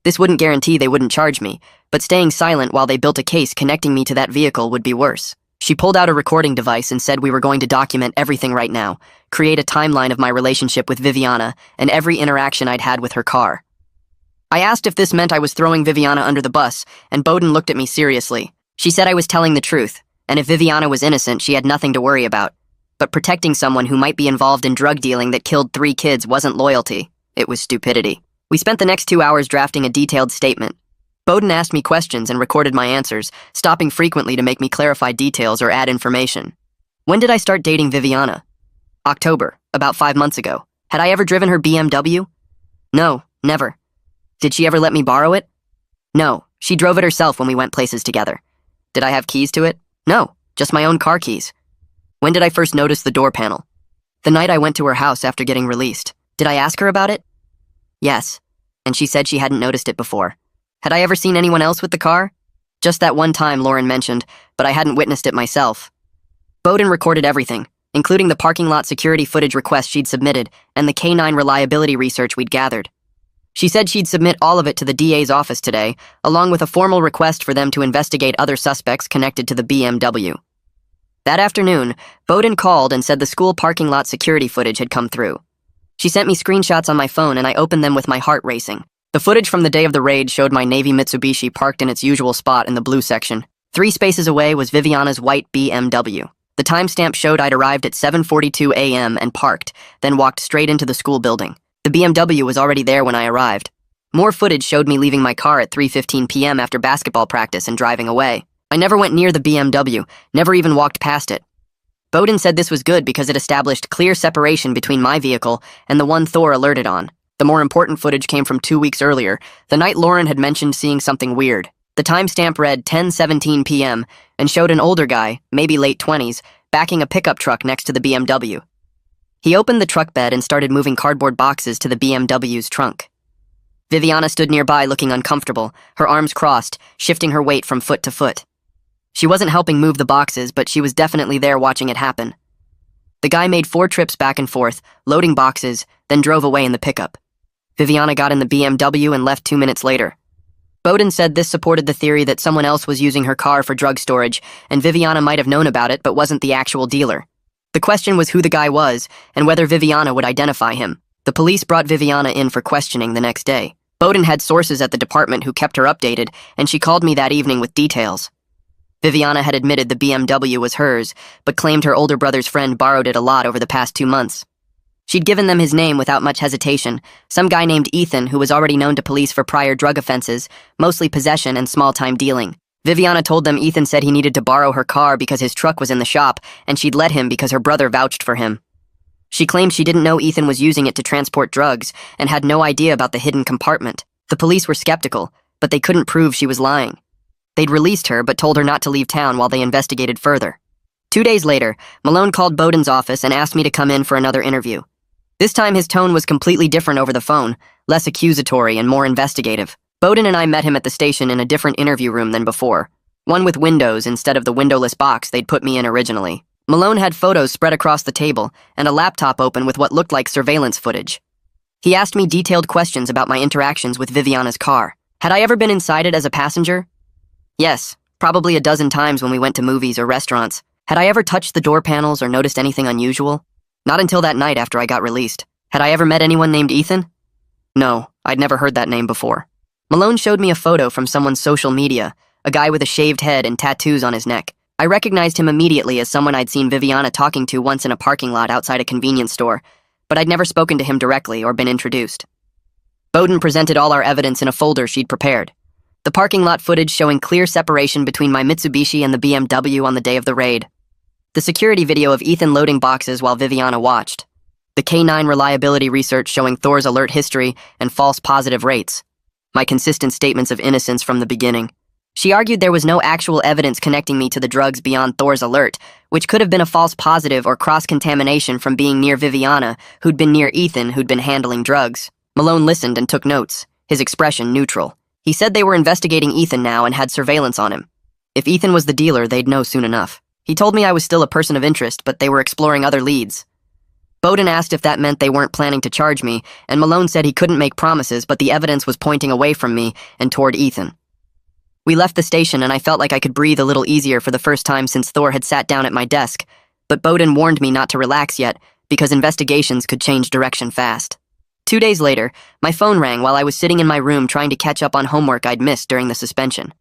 This wouldn't guarantee they wouldn't charge me, but staying silent while they built a case connecting me to that vehicle would be worse. She pulled out a recording device and said we were going to document everything right now, create a timeline of my relationship with Viviana and every interaction I'd had with her car. I asked if this meant I was throwing Viviana under the bus, and Bowden looked at me seriously. She said I was telling the truth, and if Viviana was innocent, she had nothing to worry about. But protecting someone who might be involved in drug dealing that killed 3 kids wasn't loyalty. It was stupidity. We spent the next 2 hours drafting a detailed statement. Bowden asked me questions and recorded my answers, stopping frequently to make me clarify details or add information. When did I start dating Viviana? October, about 5 months ago. Had I ever driven her BMW? No, never. Did she ever let me borrow it? No, she drove it herself when we went places together. Did I have keys to it? No, just my own car keys. When did I first notice the door panel? The night I went to her house after getting released. Did I ask her about it? Yes, and she said she hadn't noticed it before. Had I ever seen anyone else with the car? Just that one time Lauren mentioned, but I hadn't witnessed it myself. Bowden recorded everything, including the parking lot security footage request she'd submitted and the K-9 reliability research we'd gathered. She said she'd submit all of it to the DA's office today, along with a formal request for them to investigate other suspects connected to the BMW. That afternoon, Bowden called and said the school parking lot security footage had come through. She sent me screenshots on my phone and I opened them with my heart racing. The footage from the day of the raid showed my navy Mitsubishi parked in its usual spot in the blue section. 3 spaces away was Viviana's white BMW. The timestamp showed I'd arrived at 7:42 a.m. and parked, then walked straight into the school building. The BMW was already there when I arrived. More footage showed me leaving my car at 3:15 p.m. after basketball practice and driving away. I never went near the BMW, never even walked past it. Bowden said this was good because it established clear separation between my vehicle and the one Thor alerted on. The more important footage came from 2 weeks earlier, the night Lauren had mentioned seeing something weird. The timestamp read 10:17 p.m. and showed an older guy, maybe late 20s, backing a pickup truck next to the BMW. He opened the truck bed and started moving cardboard boxes to the BMW's trunk. Viviana stood nearby looking uncomfortable, her arms crossed, shifting her weight from foot to foot. She wasn't helping move the boxes, but she was definitely there watching it happen. The guy made 4 trips back and forth, loading boxes, then drove away in the pickup. Viviana got in the BMW and left 2 minutes later. Bowden said this supported the theory that someone else was using her car for drug storage, and Viviana might have known about it but wasn't the actual dealer. The question was who the guy was, and whether Viviana would identify him. The police brought Viviana in for questioning the next day. Bowden had sources at the department who kept her updated, and she called me that evening with details. Viviana had admitted the BMW was hers, but claimed her older brother's friend borrowed it a lot over the past 2 months. She'd given them his name without much hesitation, some guy named Ethan who was already known to police for prior drug offenses, mostly possession and small-time dealing. Viviana told them Ethan said he needed to borrow her car because his truck was in the shop, and she'd let him because her brother vouched for him. She claimed she didn't know Ethan was using it to transport drugs and had no idea about the hidden compartment. The police were skeptical, but they couldn't prove she was lying. They'd released her but told her not to leave town while they investigated further. 2 days later, Malone called Bowden's office and asked me to come in for another interview. This time his tone was completely different over the phone, less accusatory and more investigative. Bowden and I met him at the station in a different interview room than before, one with windows instead of the windowless box they'd put me in originally. Malone had photos spread across the table and a laptop open with what looked like surveillance footage. He asked me detailed questions about my interactions with Viviana's car. Had I ever been inside it as a passenger? Yes, probably a dozen times when we went to movies or restaurants. Had I ever touched the door panels or noticed anything unusual? Not until that night after I got released. Had I ever met anyone named Ethan? No, I'd never heard that name before. Malone showed me a photo from someone's social media, a guy with a shaved head and tattoos on his neck. I recognized him immediately as someone I'd seen Viviana talking to once in a parking lot outside a convenience store, but I'd never spoken to him directly or been introduced. Bowden presented all our evidence in a folder she'd prepared. The parking lot footage showing clear separation between my Mitsubishi and the BMW on the day of the raid. The security video of Ethan loading boxes while Viviana watched. The K-9 reliability research showing Thor's alert history and false positive rates. My consistent statements of innocence from the beginning. She argued there was no actual evidence connecting me to the drugs beyond Thor's alert, which could have been a false positive or cross-contamination from being near Viviana, who'd been near Ethan, who'd been handling drugs. Malone listened and took notes, his expression neutral. He said they were investigating Ethan now and had surveillance on him. If Ethan was the dealer, they'd know soon enough. He told me I was still a person of interest, but they were exploring other leads. Bowden asked if that meant they weren't planning to charge me, and Malone said he couldn't make promises, but the evidence was pointing away from me and toward Ethan. We left the station and I felt like I could breathe a little easier for the first time since Thor had sat down at my desk, but Bowden warned me not to relax yet because investigations could change direction fast. 2 days later, my phone rang while I was sitting in my room trying to catch up on homework I'd missed during the suspension.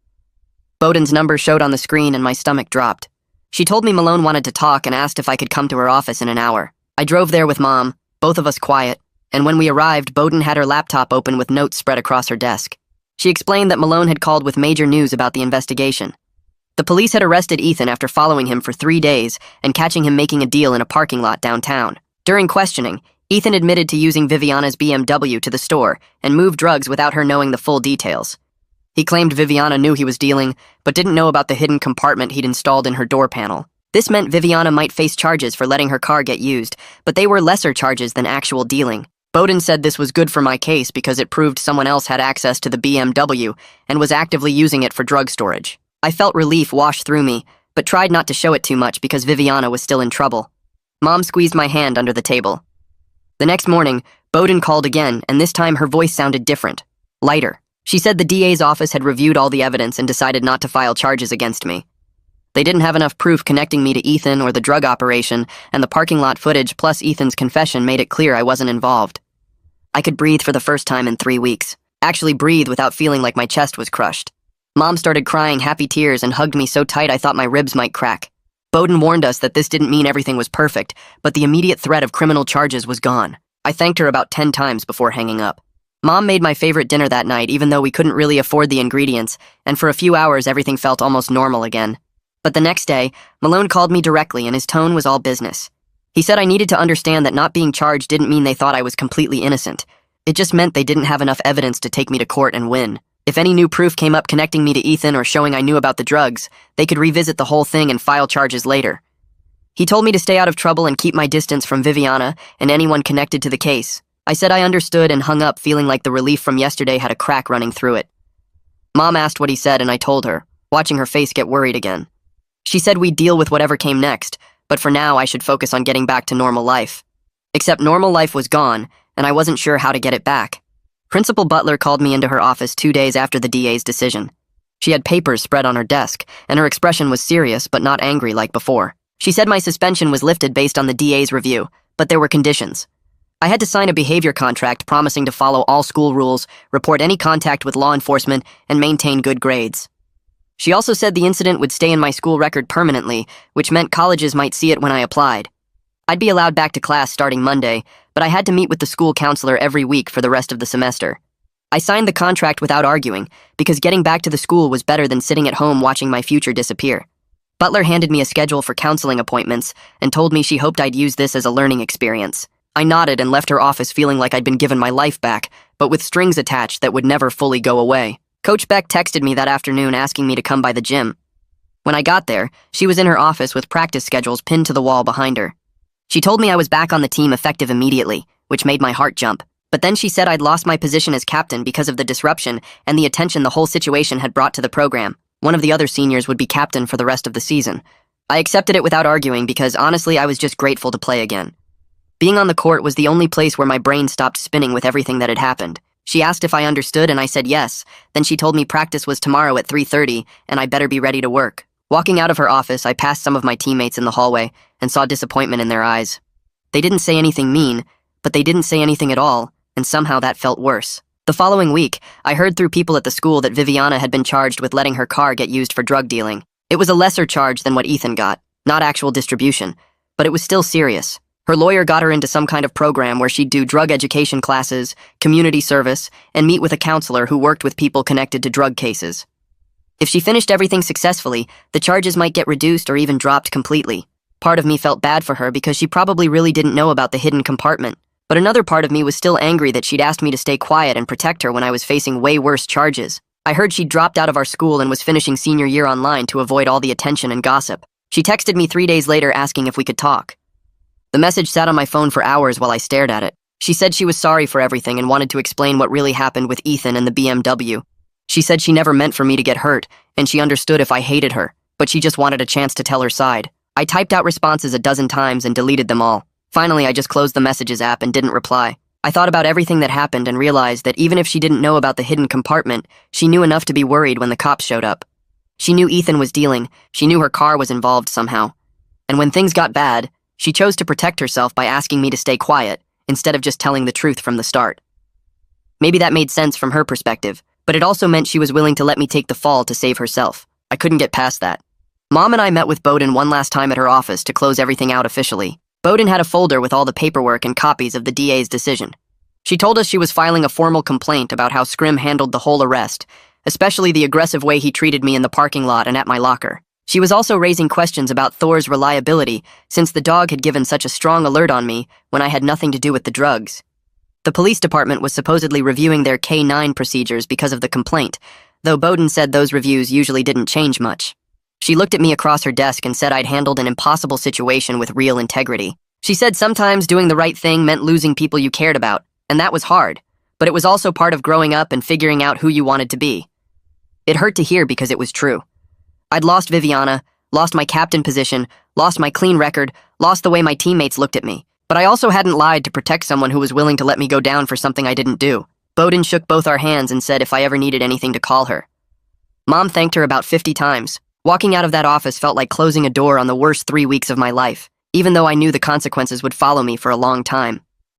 Bowden's number showed on the screen and my stomach dropped. She told me Malone wanted to talk and asked if I could come to her office in an hour. I drove there with Mom, both of us quiet, and when we arrived, Bowden had her laptop open with notes spread across her desk. She explained that Malone had called with major news about the investigation. The police had arrested Ethan after following him for 3 days and catching him making a deal in a parking lot downtown. During questioning, Ethan admitted to using Viviana's BMW to the store and move drugs without her knowing the full details. He claimed Viviana knew he was dealing, but didn't know about the hidden compartment he'd installed in her door panel. This meant Viviana might face charges for letting her car get used, but they were lesser charges than actual dealing. Bowden said this was good for my case because it proved someone else had access to the BMW and was actively using it for drug storage. I felt relief wash through me, but tried not to show it too much because Viviana was still in trouble. Mom squeezed my hand under the table. The next morning, Bowden called again, and this time her voice sounded different, lighter. She said the DA's office had reviewed all the evidence and decided not to file charges against me. They didn't have enough proof connecting me to Ethan or the drug operation, and the parking lot footage plus Ethan's confession made it clear I wasn't involved. I could breathe for the first time in 3 weeks. Actually breathe without feeling like my chest was crushed. Mom started crying happy tears and hugged me so tight I thought my ribs might crack. Bowden warned us that this didn't mean everything was perfect, but the immediate threat of criminal charges was gone. I thanked her about 10 times before hanging up. Mom made my favorite dinner that night even though we couldn't really afford the ingredients, and for a few hours everything felt almost normal again. But the next day, Malone called me directly and his tone was all business. He said I needed to understand that not being charged didn't mean they thought I was completely innocent. It just meant they didn't have enough evidence to take me to court and win. If any new proof came up connecting me to Ethan or showing I knew about the drugs, they could revisit the whole thing and file charges later. He told me to stay out of trouble and keep my distance from Viviana and anyone connected to the case. I said I understood and hung up, feeling like the relief from yesterday had a crack running through it. Mom asked what he said and I told her, watching her face get worried again. She said we'd deal with whatever came next, but for now I should focus on getting back to normal life. Except normal life was gone, and I wasn't sure how to get it back. Principal Butler called me into her office 2 days after the DA's decision. She had papers spread on her desk, and her expression was serious but not angry like before. She said my suspension was lifted based on the DA's review, but there were conditions. I had to sign a behavior contract promising to follow all school rules, report any contact with law enforcement, and maintain good grades. She also said the incident would stay in my school record permanently, which meant colleges might see it when I applied. I'd be allowed back to class starting Monday, but I had to meet with the school counselor every week for the rest of the semester. I signed the contract without arguing, because getting back to the school was better than sitting at home watching my future disappear. Butler handed me a schedule for counseling appointments and told me she hoped I'd use this as a learning experience. I nodded and left her office feeling like I'd been given my life back, but with strings attached that would never fully go away. Coach Beck texted me that afternoon asking me to come by the gym. When I got there, she was in her office with practice schedules pinned to the wall behind her. She told me I was back on the team effective immediately, which made my heart jump. But then she said I'd lost my position as captain because of the disruption and the attention the whole situation had brought to the program. One of the other seniors would be captain for the rest of the season. I accepted it without arguing because honestly I was just grateful to play again. Being on the court was the only place where my brain stopped spinning with everything that had happened. She asked if I understood and I said yes. Then she told me practice was tomorrow at 3:30 and I better be ready to work. Walking out of her office, I passed some of my teammates in the hallway and saw disappointment in their eyes. They didn't say anything mean, but they didn't say anything at all, and somehow that felt worse. The following week, I heard through people at the school that Viviana had been charged with letting her car get used for drug dealing. It was a lesser charge than what Ethan got, not actual distribution, but it was still serious. Her lawyer got her into some kind of program where she'd do drug education classes, community service, and meet with a counselor who worked with people connected to drug cases. If she finished everything successfully, the charges might get reduced or even dropped completely. Part of me felt bad for her because she probably really didn't know about the hidden compartment. But another part of me was still angry that she'd asked me to stay quiet and protect her when I was facing way worse charges. I heard she'd dropped out of our school and was finishing senior year online to avoid all the attention and gossip. She texted me 3 days later asking if we could talk. The message sat on my phone for hours while I stared at it. She said she was sorry for everything and wanted to explain what really happened with Ethan and the BMW. She said she never meant for me to get hurt, and she understood if I hated her, but she just wanted a chance to tell her side. I typed out responses a dozen times and deleted them all. Finally, I just closed the messages app and didn't reply. I thought about everything that happened and realized that even if she didn't know about the hidden compartment, she knew enough to be worried when the cops showed up. She knew Ethan was dealing, she knew her car was involved somehow. And when things got bad, she chose to protect herself by asking me to stay quiet, instead of just telling the truth from the start. Maybe that made sense from her perspective, but it also meant she was willing to let me take the fall to save herself. I couldn't get past that. Mom and I met with Bowden one last time at her office to close everything out officially. Bowden had a folder with all the paperwork and copies of the DA's decision. She told us she was filing a formal complaint about how Scrim handled the whole arrest, especially the aggressive way he treated me in the parking lot and at my locker. She was also raising questions about Thor's reliability, since the dog had given such a strong alert on me when I had nothing to do with the drugs. The police department was supposedly reviewing their K-9 procedures because of the complaint, though Bowden said those reviews usually didn't change much. She looked at me across her desk and said I'd handled an impossible situation with real integrity. She said sometimes doing the right thing meant losing people you cared about, and that was hard, but it was also part of growing up and figuring out who you wanted to be. It hurt to hear because it was true. I'd lost Viviana, lost my captain position, lost my clean record, lost the way my teammates looked at me. But I also hadn't lied to protect someone who was willing to let me go down for something I didn't do. Bowden shook both our hands and said if I ever needed anything to call her. Mom thanked her about 50 times. Walking out of that office felt like closing a door on the worst 3 weeks of my life, even though I knew the consequences would follow me for a long time.